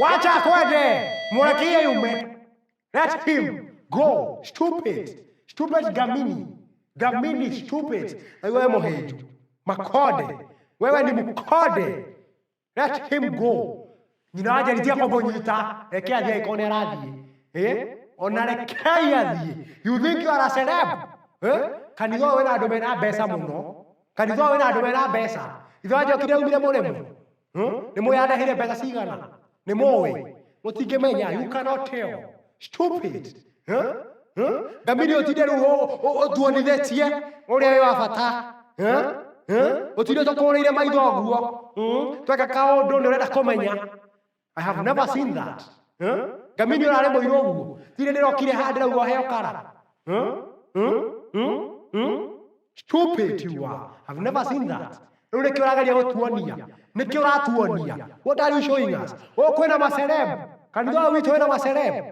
Wacha kwende. Mwelekee yume. Let him go. Stupid. Stupid Gamini. Gamini stupid. Wewe moheju. Makode. Wewe ni mkode. Let him go. Ninawaja nitia kwa bonyita. Ekea dia ikone radhi. Onarekea thie. You think you are a celeb? Kanitho wena andu mena mbeca muno. Kanitho wena andu mena mbeca. Ithaje okire umire muremu. Ni muyandehire mbeca cigana. Ni mowe. Mutingimenya. You cannot tell. Stupid. Gamini otinde ru tuonithetie uria we wa bata. Otinde tokoreire maitho guo. Tweka kaundu ni urenda kumenya. I have never seen that. Gamini urare moiro guo. Tire ndirokire handira guo heo kara. Stupid you are. I've never seen that. Ureke uragaria gutuonia. Niki uratuonia. What are you showing us? Kwena maceleb. Kanitho witu wena maceleb.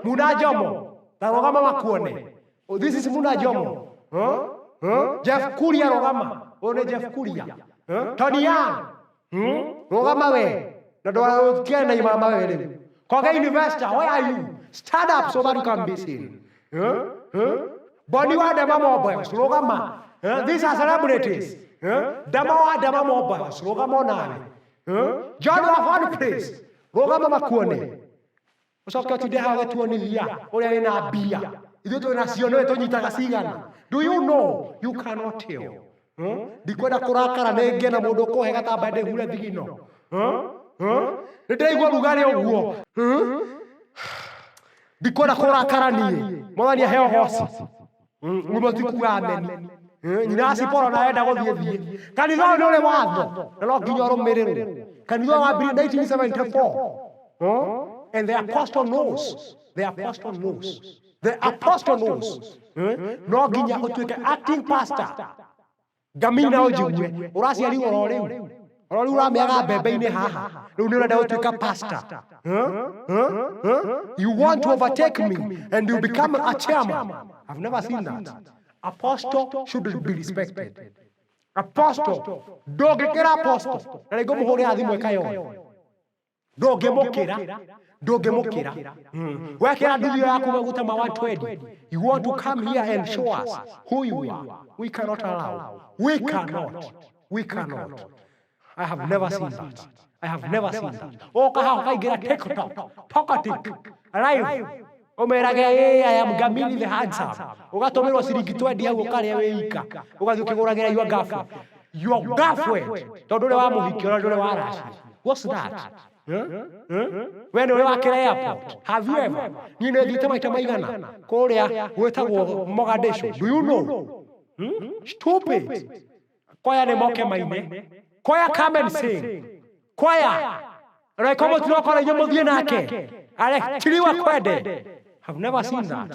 Muna Jomo. Tarogama makuone. Oh, this is Muna Jomo. Jeff Kuria rogama. One Jeff Kuria. Tony Young. Rogama we. Nadora kiana imama we leo. Koga investor, where are you? Stand up so that you can be seen. Boni wa dema mobile. Rogama. These are celebrities. Dema wa dema mobile. Rogama nawe. John wa one place. Rogama makuone. Usoka today hawe tuonilia. Ore ina bia. Ithu tu naciono eto nyitaga cigana. Do you know? You cannot tell. Ndikwenda kurakara nenge na mundu kohe gatamba ndehure thigino. Ndirigwa rugari uguo. Ndikwenda kurakara nie. Mwathani heo hosi. Umotikuga ameni. Nyina aciporo naenda guthie. Kanitho ni uri watho. Na no nginya rumiriro. Kanitho wa 1974. And the apostle knows. The apostle knows. The apostle knows. No ginya utuike acting pastor. Gamina ojigwe. Urasi ali ororiu. Ororiu rameaga mbembe-ini haha. Riu ni urenda utuika pastor. You want to overtake me and you become a chairman. I've never seen that. Apostle should be respected. Apostle. Dogekera apostle. Na rego muhore athimu ekayo. Dogemokera. Dogemokera. Wekera nduthio yaku maguta ma 120. You want to come here and show us who you are. We cannot allow. We cannot. We cannot. I have never seen that. I have never seen that. Oka hao kaigira TikTok. Pokatik. Alive. Omerage I am Gamini the handsome. Ugatomerwa ciringi 20 hau ukaria weika. Ugathi ukiguragira your girlfriend. Your girlfriend. Tondu ri wa muhiki ora ndure wa raci. What's that? When we were at airport, have you ever? You know the time maigana. Korea, wetagwo Mogadishu. Do you know? Stupid. Koya ne moke maine. Koya come and sing. Koya. Right, come on, you know, koya nyomo dienake. Ale chiliwa kwede. I've never seen that.